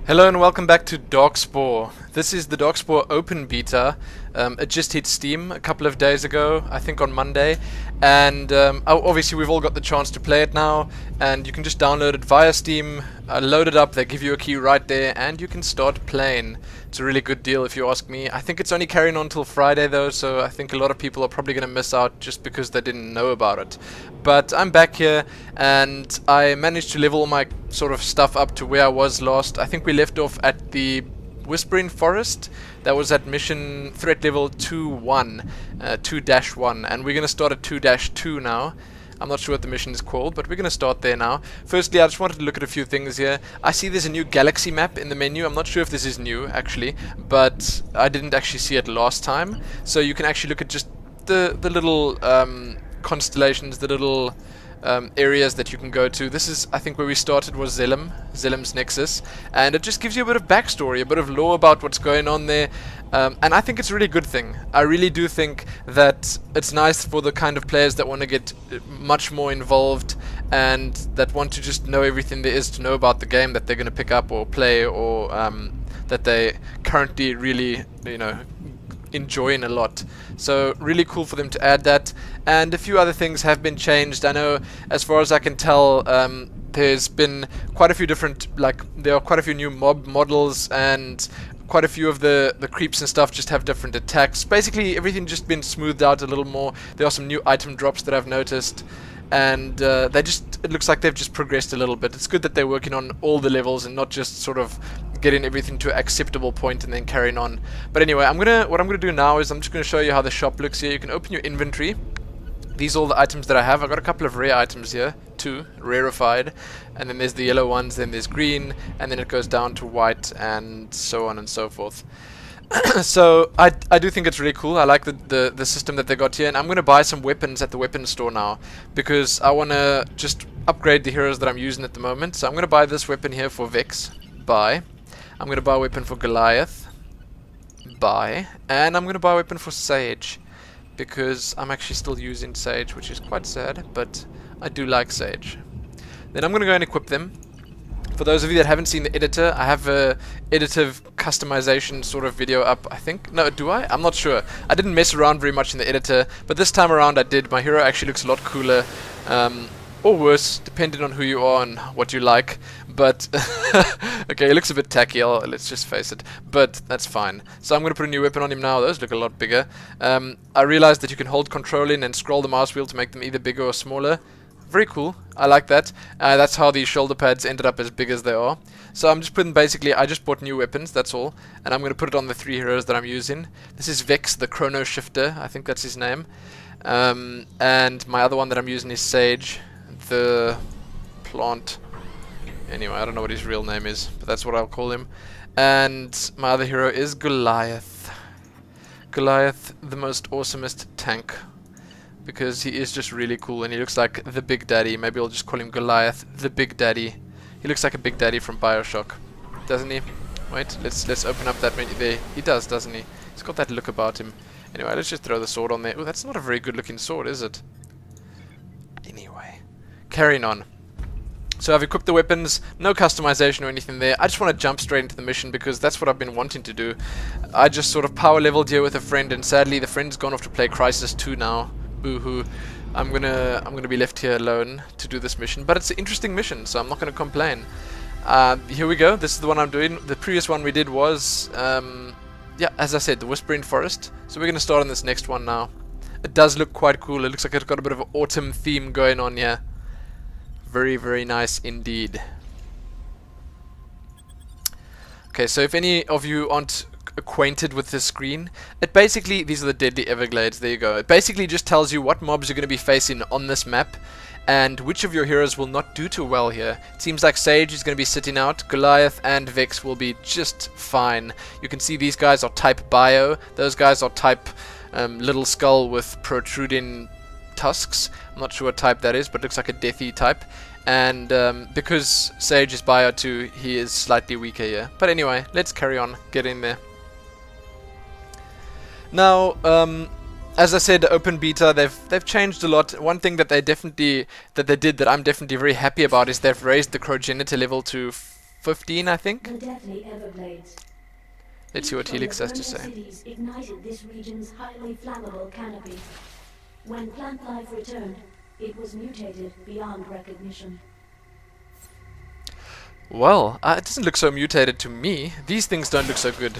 Hello and welcome back to Darkspore. This is the Darkspore open beta. It just hit Steam a couple of days ago, I think on Monday, and obviously we've all got the chance to play it now, and you can just download it via Steam, load it up, they give you a key right there, and you can start playing. It's a really good deal if you ask me. I think it's only carrying on till Friday though, so I think a lot of people are probably going to miss out just because they didn't know about it. But I'm back here, and I managed to level all my sort of stuff up to where I was last. I think we left off at the Whispering Forest. That was at mission threat level 2-1, and we're going to start at 2-2 now. I'm not sure what the mission is called, but we're going to start there now. Firstly, I just wanted to look at a few things here. I see there's a new galaxy map in the menu. I'm not sure if this is new, actually, but I didn't actually see it last time. So you can actually look at just the little constellations, the little areas that you can go to. This is, I think, where we started was Zelem's Nexus, and it just gives you a bit of backstory, a bit of lore about what's going on there, and I think it's a really good thing. I really do think that it's nice for the kind of players that want to get much more involved and that want to just know everything there is to know about the game that they're going to pick up or play, or that they currently really, enjoying a lot. So really cool for them to add that, and a few other things have been changed. I know, as far as I can tell, there's been quite a few different, there are quite a few new mob models, and quite a few of the creeps and stuff just have different attacks. Basically everything just been smoothed out a little more. There are some new item drops that I've noticed, and it looks like they've just progressed a little bit. It's good that they're working on all the levels and not just sort of getting everything to an acceptable point and then carrying on. But anyway, what I'm gonna do now is I'm just gonna show you how the shop looks here. You can open your inventory. These are all the items that I have. I've got a couple of rare items here, 2 rarefied, and then there's the yellow ones, then there's green, and then it goes down to white, and so on and so forth. So I do think it's really cool. I like the system that they got here, and I'm gonna buy some weapons at the weapons store now because I wanna just upgrade the heroes that I'm using at the moment. So I'm gonna buy this weapon here for Vex. Buy. I'm going to buy a weapon for Goliath. Buy. And I'm going to buy a weapon for Sage, because I'm actually still using Sage, which is quite sad, but I do like Sage. Then I'm going to go and equip them. For those of you that haven't seen the editor, I have a editive customization sort of video up, I think. No, do I? I'm not sure. I didn't mess around very much in the editor, but this time around I did. My hero actually looks a lot cooler. Or worse, depending on who you are and what you like. But okay, it looks a bit tacky, let's just face it, but that's fine. So I'm going to put a new weapon on him now. Those look a lot bigger. I realized that you can hold control in and scroll the mouse wheel to make them either bigger or smaller. Very cool. I like that. That's how these shoulder pads ended up as big as they are. So I'm just putting, basically, I just bought new weapons, that's all, and I'm going to put it on the 3 heroes that I'm using. This is Vex, the Chrono Shifter, I think that's his name. And my other one that I'm using is Sage, the plant. Anyway, I don't know what his real name is, but that's what I'll call him. And my other hero is Goliath. Goliath, the most awesomest tank, because he is just really cool and he looks like the Big Daddy. Maybe I'll just call him Goliath, the Big Daddy. He looks like a Big Daddy from BioShock, doesn't he? Wait, let's open up that menu there. He does, doesn't he? He's got that look about him. Anyway, let's just throw the sword on there. Oh, that's not a very good looking sword, is it? Anyway, carrying on. So I've equipped the weapons, no customization or anything there. I just want to jump straight into the mission because that's what I've been wanting to do. I just sort of power leveled here with a friend, and sadly the friend's gone off to play Crisis 2 now. Boo-hoo. I'm gonna be left here alone to do this mission, but it's an interesting mission, so I'm not gonna complain. Here we go. This is the one I'm doing. The previous one we did was, yeah, as I said, the Whispering Forest. So we're gonna start on this next one now. It does look quite cool. It looks like it's got a bit of an autumn theme going on here. Very, very nice indeed. Okay, so if any of you aren't acquainted with this screen, it basically, these are the deadly Everglades, there you go. It basically just tells you what mobs you're going to be facing on this map and which of your heroes will not do too well here. It seems like Sage is going to be sitting out, Goliath and Vex will be just fine. You can see these guys are type Bio, those guys are type Little Skull with protruding tusks. I'm not sure what type that is, but looks like a deathy type. And because Sage is Bio 2, he is slightly weaker here. But anyway, let's carry on, get in there. Now, as I said, open beta, they've changed a lot. One thing that they did that I'm definitely very happy about is they've raised the progenitor level to 15, I think. The deadly Everglades. Let's see what Helix has to say. Cities ignited this region's highly flammable canopy. When plant life returned, it was mutated beyond recognition. Well, it doesn't look so mutated to me. These things don't look so good.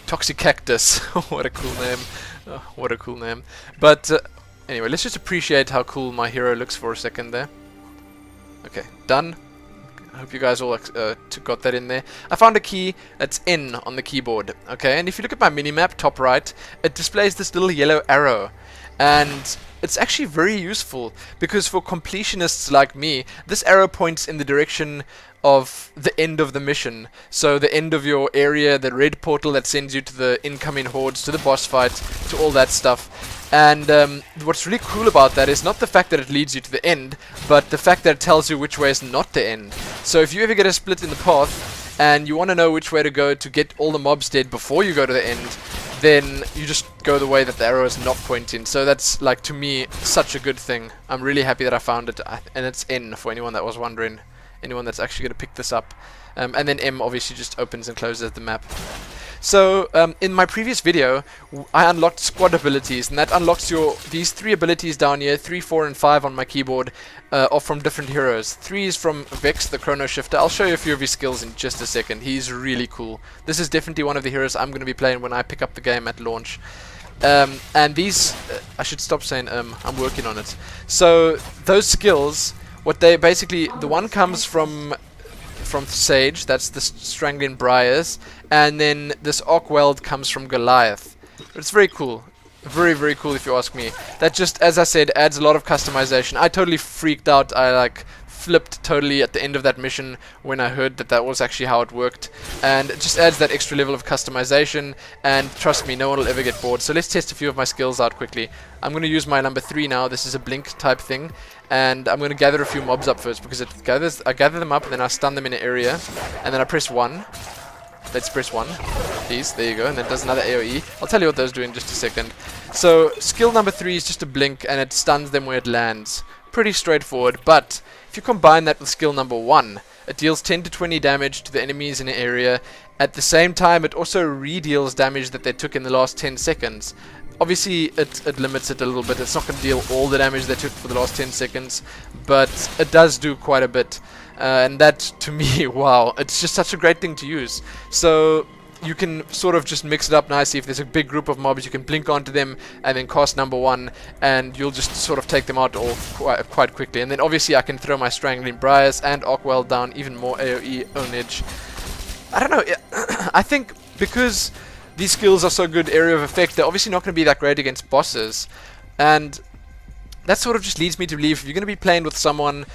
Toxic Cactus. What a cool name. Oh, what a cool name. But anyway, let's just appreciate how cool my hero looks for a second there. Okay, done. I hope you guys all got that in there. I found a key that's N on the keyboard. Okay, and if you look at my minimap, top right, it displays this little yellow arrow. And it's actually very useful, because for completionists like me, this arrow points in the direction of the end of the mission. So the end of your area, the red portal that sends you to the incoming hordes, to the boss fight, to all that stuff. And what's really cool about that is not the fact that it leads you to the end, but the fact that it tells you which way is not the end. So if you ever get a split in the path, and you want to know which way to go to get all the mobs dead before you go to the end, then you just go the way that the arrow is not pointing. So that's, like, to me, such a good thing. I'm really happy that I found it, and it's N for anyone that was wondering, anyone that's actually going to pick this up. And then M obviously just opens and closes the map. So in my previous video, I unlocked squad abilities, and that unlocks these 3 abilities down here, 3, 4, and 5 on my keyboard, are from different heroes. 3 is from Vex, the Chrono Shifter. I'll show you a few of his skills in just a second. He's really cool. This is definitely one of the heroes I'm going to be playing when I pick up the game at launch. And these, I should stop saying I'm working on it. So those skills, what they basically, the one comes from Sage, that's the Strangling Briars, and then this Arc Weld comes from Goliath. It's very cool. Very, very cool if you ask me. That just, as I said, adds a lot of customization. I totally freaked out. I like flipped totally at the end of that mission when I heard that that was actually how it worked. And it just adds that extra level of customization, and trust me, no one will ever get bored. So let's test a few of my skills out quickly. I'm going to use my number 3 now. This is a blink type thing. And I'm going to gather a few mobs up first, because I gather them up, and then I stun them in an area, and then I press 1. Let's press 1, please. There you go, and then it does another AoE. I'll tell you what those do in just a second. So skill number 3 is just a blink, and it stuns them where it lands. Pretty straightforward, but if you combine that with skill number 1, it deals 10 to 20 damage to the enemies in an area. At the same time, it also re-deals damage that they took in the last 10 seconds. Obviously, it limits it a little bit. It's not going to deal all the damage they took for the last 10 seconds, but it does do quite a bit. And that, to me, wow, it's just such a great thing to use. So you can sort of just mix it up nicely. If there's a big group of mobs, you can blink onto them and then cast number 1, and you'll just sort of take them out all quite quickly. And then obviously I can throw my Strangling Briars and Arcwell down, even more AoE ownage. I don't know, I think because these skills are so good area of effect, they're obviously not going to be that great against bosses. And that sort of just leads me to believe if you're going to be playing with someone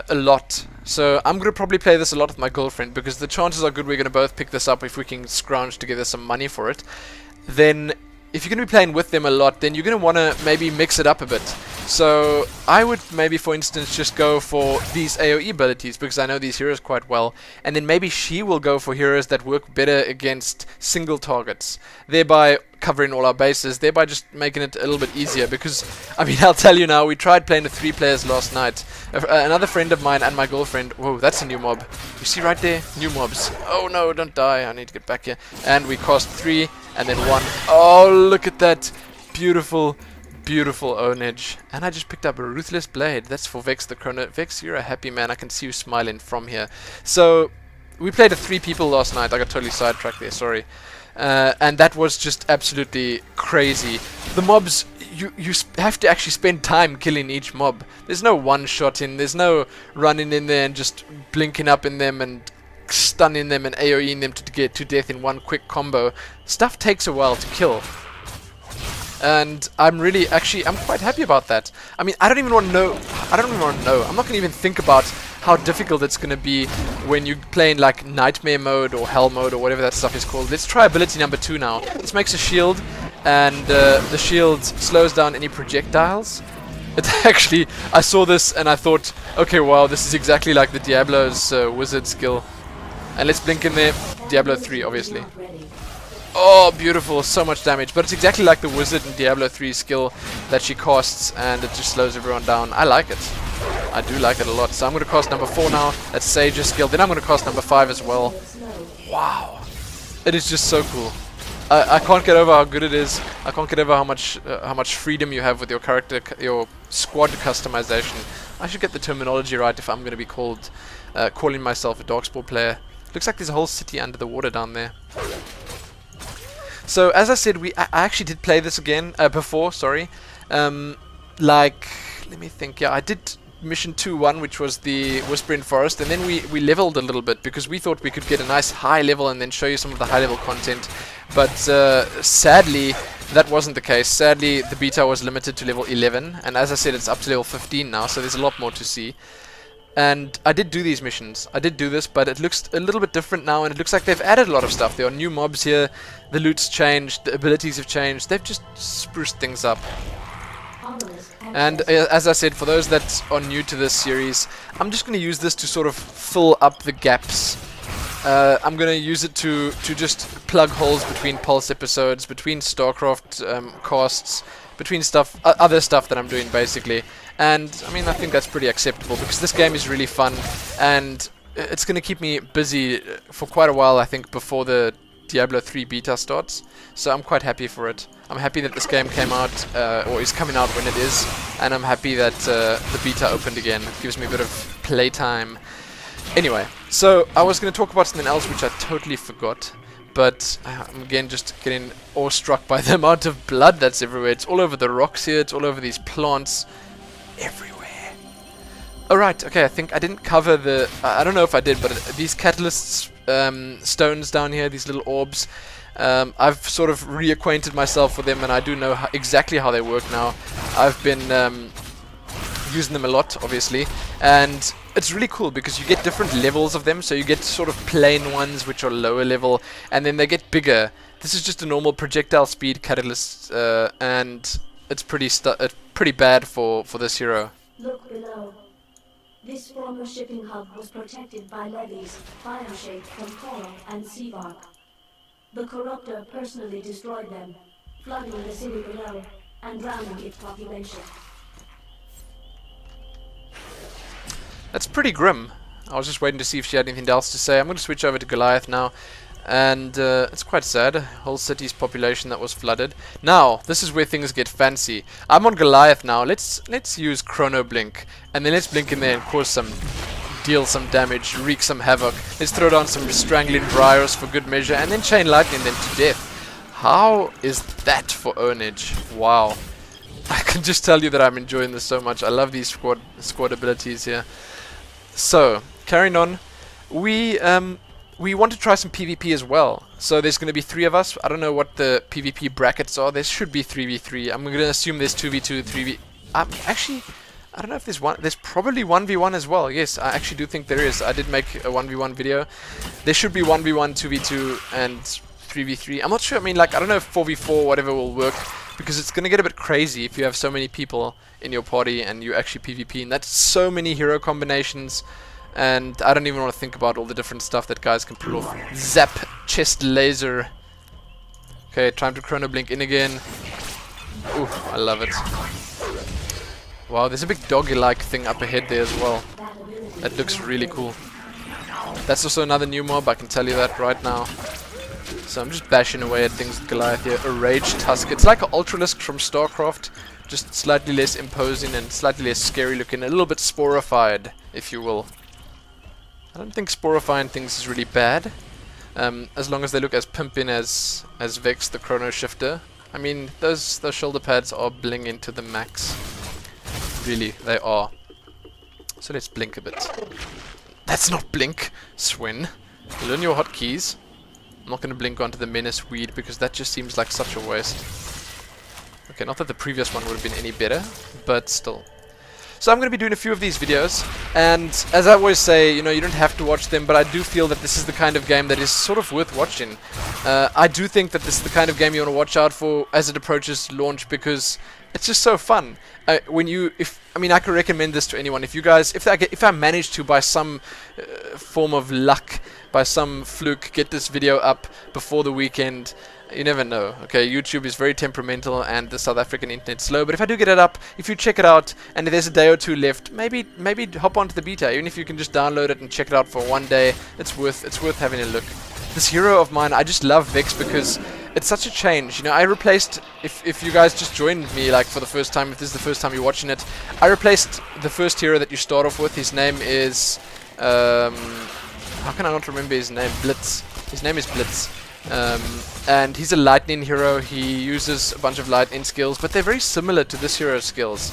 a lot. So I'm going to probably play this a lot with my girlfriend, because the chances are good we're going to both pick this up if we can scrounge together some money for it. Then if you're going to be playing with them a lot, then you're going to want to maybe mix it up a bit. So I would maybe, for instance, just go for these AoE abilities, because I know these heroes quite well, and then maybe she will go for heroes that work better against single targets, thereby covering all our bases, thereby just making it a little bit easier. Because, I mean, I'll tell you now, we tried playing with 3 players last night. Another friend of mine and my girlfriend. Whoa, that's a new mob. You see right there? New mobs. Oh no, don't die. I need to get back here. And we cast 3 and then 1. Oh, look at that. Beautiful, beautiful ownage. And I just picked up a Ruthless Blade. That's for Vex the Chrono. Vex, you're a happy man. I can see you smiling from here. So, we played with 3 people last night. I got totally sidetracked there, sorry. And that was just absolutely crazy. The mobs, you have to actually spend time killing each mob. There's no one-shotting, there's no running in there and just blinking up in them and stunning them and AoEing them to get to death in one quick combo. Stuff takes a while to kill. And I'm quite happy about that. I mean, I don't even want to know. I'm not going to even think about how difficult it's going to be when you play in like Nightmare mode or Hell mode or whatever that stuff is called. Let's try ability number 2 now. This makes a shield, and the shield slows down any projectiles. It actually, I saw this and I thought, okay, wow, this is exactly like the Diablo's wizard skill. And let's blink in there. Diablo 3, obviously. Oh, beautiful, so much damage. But it's exactly like the wizard in Diablo 3 skill that she casts, and it just slows everyone down. I like it. I do like it a lot. So I'm going to cast number 4 now. That's Sage's skill. Then I'm going to cast number 5 as well. Wow. It is just so cool. I can't get over how good it is. I can't get over how much freedom you have with your character, your squad customization. I should get the terminology right if I'm going to be calling myself a Darkspore player. Looks like there's a whole city under the water down there. So as I said, I actually did play this again before. Sorry, like let me think. Yeah, I did mission 2-1, which was the Whispering Forest, and then we leveled a little bit because we thought we could get a nice high level and then show you some of the high level content. But sadly, that wasn't the case. Sadly, the beta was limited to level 11, and as I said, it's up to level 15 now, so there's a lot more to see. And I did do these missions. I did do this, but it looks a little bit different now, and it looks like they've added a lot of stuff. There are new mobs here, the loot's changed, the abilities have changed. They've just spruced things up. And as I said, for those that are new to this series, I'm just going to use this to sort of fill up the gaps. I'm going to use it to just plug holes between Pulse episodes, between StarCraft casts, between other stuff that I'm doing basically. And I mean, I think that's pretty acceptable because this game is really fun, and it's going to keep me busy for quite a while, I think, before the Diablo 3 beta starts. So I'm quite happy for it. I'm happy that this game came out, or is coming out when it is, and I'm happy that the beta opened again. It gives me a bit of playtime. Anyway, so I was going to talk about something else which I totally forgot, but I'm again just getting awestruck by the amount of blood that's everywhere. It's all over the rocks here, it's all over these plants, everywhere. Alright, okay, I think I didn't cover the... I don't know if I did, but these catalyst stones down here, these little orbs, I've sort of reacquainted myself with them, and I do know exactly how they work now. I've been using them a lot, obviously, and it's really cool because you get different levels of them. So you get sort of plain ones which are lower level, and then they get bigger. This is just a normal projectile speed catalyst, and it's pretty bad for this hero. Look below. This former shipping hub was protected by levees, fire-shaped from coral and sea bark. The Corruptor personally destroyed them, flooding the city below and drowning its population. That's pretty grim. I was just waiting to see if she had anything else to say. I'm going to switch over to Goliath now, and it's quite sad. Whole city's population that was flooded. Now, this is where things get fancy. I'm on Goliath now. Let's use Chrono Blink, and then let's blink in there and deal some damage, wreak some havoc. Let's throw down some Strangling Briars for good measure, and then Chain Lightning them to death. How is that for ownage? Wow. I can just tell you that I'm enjoying this so much. I love these squad abilities here. So, carrying on, we want to try some PvP as well. So there's going to be 3 of us. I don't know what the PvP brackets are. There should be 3v3. I'm going to assume there's 2v2, 3v... actually, I don't know if there's one. There's probably 1v1 as well. Yes, I actually do think there is. I did make a 1v1 video. There should be 1v1, 2v2, and 3v3. I'm not sure. I mean, like, I don't know if 4v4, whatever will work, because it's going to get a bit crazy if you have so many people in your party and you actually PvP, and that's so many hero combinations, and I don't even want to think about all the different stuff that guys can pull off. Zap, chest laser. Okay, time to Chrono Blink in again. Ooh, I love it. Wow, there's a big doggy-like thing up ahead there as well. That looks really cool. That's also another new mob, I can tell you that right now. So I'm just bashing away at things with Goliath here. A Rage Tusk. It's like an Ultralisk from StarCraft, just slightly less imposing and slightly less scary looking. A little bit sporified, if you will. I don't think sporifying things is really bad, as long as they look as pimping as Vex, the Chrono Shifter. I mean, those shoulder pads are blinging to the max. Really, they are. So let's blink a bit. That's not blink, Swin. Learn your hotkeys. I'm not going to blink onto the Menace Weed because that just seems like such a waste. Okay, not that the previous one would have been any better, but still. So I'm going to be doing a few of these videos, and as I always say, you know, you don't have to watch them, but I do feel that this is the kind of game that is sort of worth watching. I do think that this is the kind of game you want to watch out for as it approaches launch, because it's just so fun. When you, if I mean, I could recommend this to anyone. If you guys, if I manage to, by some form of luck, by some fluke, get this video up before the weekend, you never know. Okay, YouTube is very temperamental, and the South African internet's slow. But if I do get it up, if you check it out, and if there's a day or two left, maybe hop onto the beta. Even if you can just download it and check it out for one day, it's worth having a look. This hero of mine, I just love Vex because it's such a change. You know, I replaced, if you guys just joined me like for the first time, if this is the first time you're watching it, I replaced the first hero that you start off with. His name is, how can I not remember his name? Blitz. His name is Blitz. And he's a lightning hero. He uses a bunch of lightning skills, but they're very similar to this hero's skills.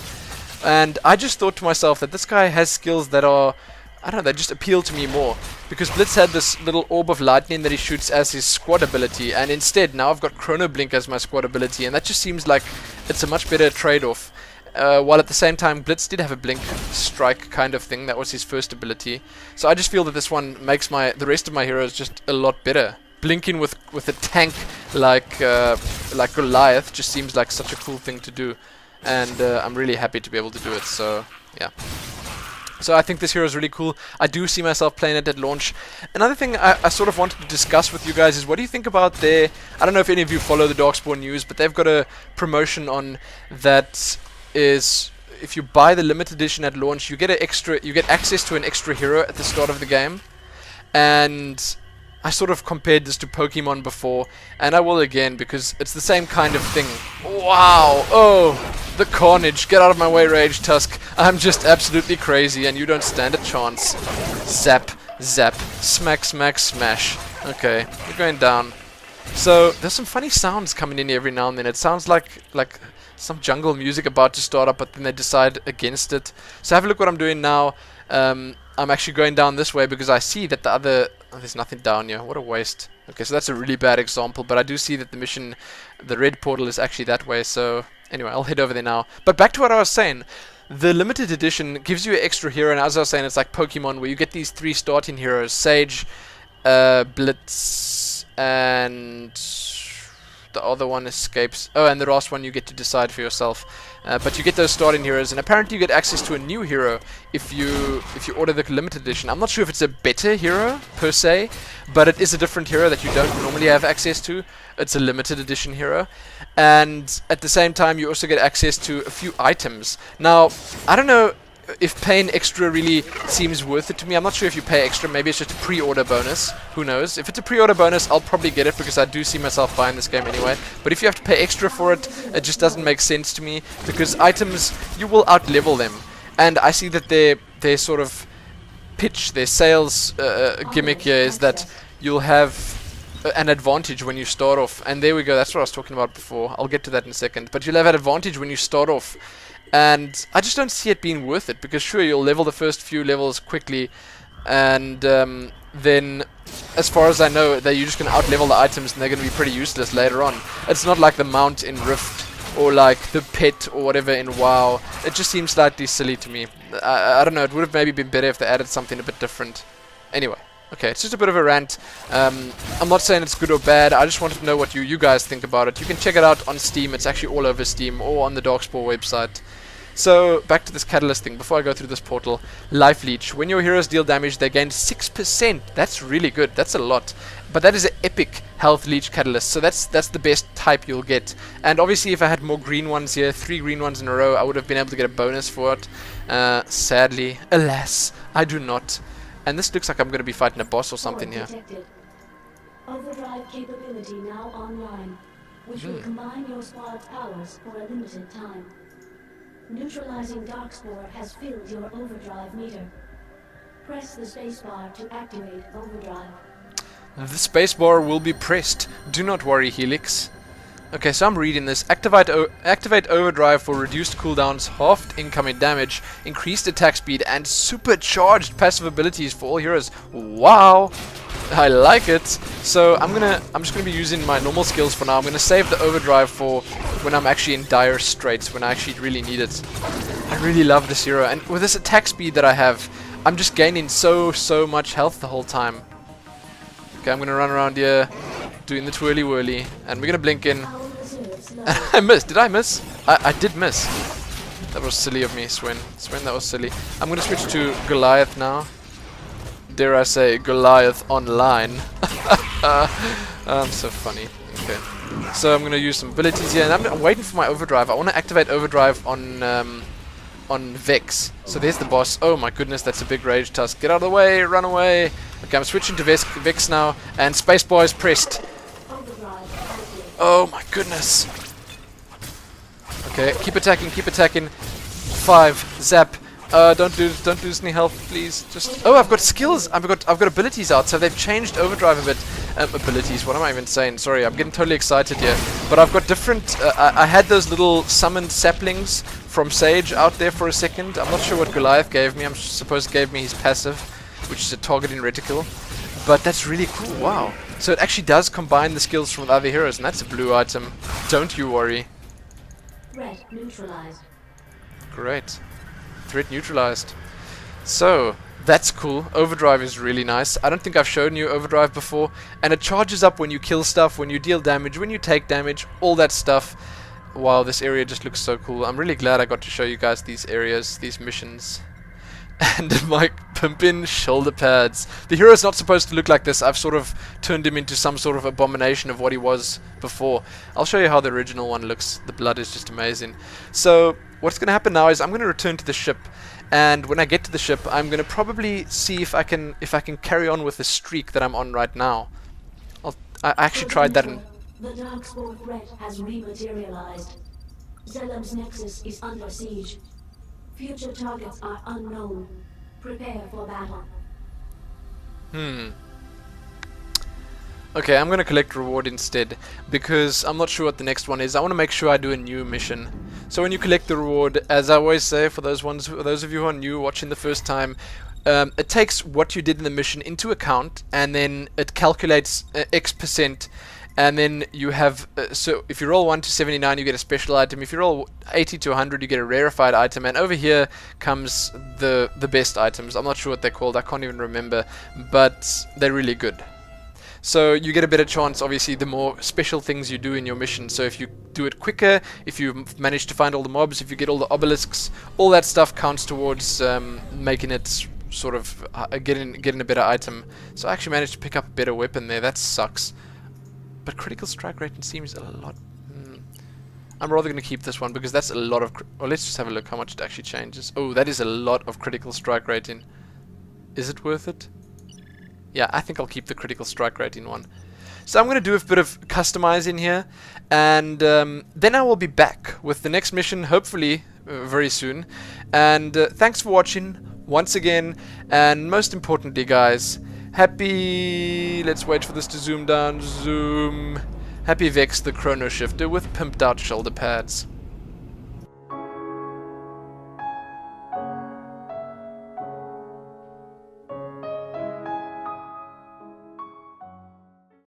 And I just thought to myself that this guy has skills that are, I don't know, they just appeal to me more. Because Blitz had this little orb of lightning that he shoots as his squad ability, and instead now I've got Chrono Blink as my squad ability, and that just seems like it's a much better trade-off. While at the same time Blitz did have a Blink Strike kind of thing, that was his first ability. So I just feel that this one makes the rest of my heroes just a lot better. Blinking with a tank like Goliath just seems like such a cool thing to do, and I'm really happy to be able to do it. So yeah. So I think this hero is really cool. I do see myself playing it at launch. Another thing I sort of wanted to discuss with you guys is, what do you think about their... I don't know if any of you follow the Darkspore news, but they've got a promotion on that is... If you buy the limited edition at launch, you get access to an extra hero at the start of the game. And I sort of compared this to Pokemon before, and I will again, because it's the same kind of thing. Wow! Oh! The carnage! Get out of my way, Rage Tusk! I'm just absolutely crazy, and you don't stand a chance. Zap, zap, smack, smack, smash. Okay, you're going down. So, there's some funny sounds coming in every now and then. It sounds like some jungle music about to start up, but then they decide against it. So have a look what I'm doing now. I'm actually going down this way because I see that the other... Oh, there's nothing down here. What a waste. Okay, so that's a really bad example, but I do see that the mission, the red portal, is actually that way, so... Anyway, I'll head over there now. But back to what I was saying. The limited edition gives you an extra hero, and as I was saying, it's like Pokemon, where you get these 3 starting heroes. Sage, Blitz, and... the other one escapes. Oh, and the last one you get to decide for yourself. But you get those starting heroes, and apparently you get access to a new hero if you order the limited edition. I'm not sure if it's a better hero per se, but it is a different hero that you don't normally have access to. It's a limited edition hero, and at the same time you also get access to a few items. Now, I don't know if paying extra really seems worth it to me. I'm not sure if you pay extra. Maybe it's just a pre-order bonus. Who knows? If it's a pre-order bonus, I'll probably get it because I do see myself buying this game anyway. But if you have to pay extra for it, it just doesn't make sense to me, because items, you will out-level them. And I see that their sort of pitch, their sales gimmick here is that you'll have an advantage when you start off. And there we go. That's what I was talking about before. I'll get to that in a second. But you'll have an advantage when you start off. And I just don't see it being worth it, because sure, you'll level the first few levels quickly, and then, as far as I know, you're just going to out-level the items, and they're going to be pretty useless later on. It's not like the mount in Rift, or like the pet, or whatever in WoW. It just seems slightly silly to me. I don't know, it would have maybe been better if they added something a bit different. Anyway. Okay, it's just a bit of a rant. I'm not saying it's good or bad. I just wanted to know what you guys think about it. You can check it out on Steam. It's actually all over Steam, or on the Darkspore website. So, back to this catalyst thing. Before I go through this portal, Life Leech. When your heroes deal damage, they gain 6%. That's really good. That's a lot. But that is an epic health leech catalyst. So that's the best type you'll get. And obviously, if I had more green ones here, 3 green ones in a row, I would have been able to get a bonus for it. Sadly, alas, I do not. And this looks like I'm going to be fighting a boss or something here. Overdrive capability now online, which will combine your squad's powers for a limited time. Neutralizing Darkspore has filled your overdrive meter. Press the spacebar to activate overdrive. The spacebar will be pressed. Do not worry, Helix. Okay, so I'm reading this. Activate overdrive for reduced cooldowns, halved incoming damage, increased attack speed, and supercharged passive abilities for all heroes. Wow, I like it. So I'm just gonna be using my normal skills for now. I'm gonna save the overdrive for when I'm actually in dire straits, when I actually really need it. I really love this hero, and with this attack speed that I have, I'm just gaining so much health the whole time. Okay, I'm gonna run around here, doing the twirly whirly, and we're gonna blink in. I missed. Did I miss? I did miss. That was silly of me, Swen. Swen, that was silly. I'm gonna switch to Goliath now. Dare I say, Goliath online. So funny. Okay. So I'm gonna use some abilities here, and I'm waiting for my overdrive. I want to activate overdrive on Vex. So there's the boss. Oh my goodness, that's a big rage tusk. Get out of the way, run away. Okay, I'm switching to Vex now, and spacebar is pressed. Oh my goodness. Okay, keep attacking, keep attacking. 5, zap. Don't lose any health, please. Just I've got skills. I've got abilities out. So they've changed overdrive a bit. Abilities. What am I even saying? Sorry, I'm getting totally excited here. But I've got different. I had those little summoned saplings from Sage out there for a second. I'm not sure what Goliath gave me. I'm supposed it gave me his passive, which is a targeting reticle. But that's really cool. Wow. So it actually does combine the skills from the other heroes, and that's a blue item. Don't you worry. Threat neutralized. Great. Threat neutralized. So, that's cool. Overdrive is really nice. I don't think I've shown you overdrive before. And it charges up when you kill stuff, when you deal damage, when you take damage, all that stuff. Wow, this area just looks so cool. I'm really glad I got to show you guys these areas, these missions. And my pimpin' shoulder pads. The hero's not supposed to look like this. I've sort of turned him into some sort of abomination of what he was before. I'll show you how the original one looks. The blood is just amazing. So what's going to happen now is I'm going to return to the ship, and when I get to the ship, I'm going to probably see if I can carry on with the streak that I'm on right now. I actually tried that in... The Darkspore threat has rematerialized. Zelem's nexus is under siege. Future targets are unknown. Prepare for battle. Okay, I'm going to collect reward instead, because I'm not sure what the next one is. I want to make sure I do a new mission. So when you collect the reward, as I always say, for those of you who are new watching the first time, it takes what you did in the mission into account, and then it calculates X%, and then you have, so if you roll 1 to 79 you get a special item, if you roll 80 to 100 you get a rarefied item, and over here comes the best items. I'm not sure what they're called, I can't even remember, but they're really good. So you get a better chance, obviously, the more special things you do in your mission. So if you do it quicker, if you manage to find all the mobs, if you get all the obelisks, all that stuff counts towards making it sort of getting a better item. So I actually managed to pick up a better weapon there. That sucks. But critical strike rating seems a lot... I'm rather going to keep this one, because that's a lot of... Well, let's just have a look how much it actually changes. Oh, that is a lot of critical strike rating. Is it worth it? Yeah, I think I'll keep the critical strike rating one. So I'm going to do a bit of customizing here, and then I will be back with the next mission, hopefully very soon. And thanks for watching once again, and most importantly, guys, happy... Let's wait for this to zoom down. Zoom. Happy Vex the Chrono Shifter with pimped out shoulder pads.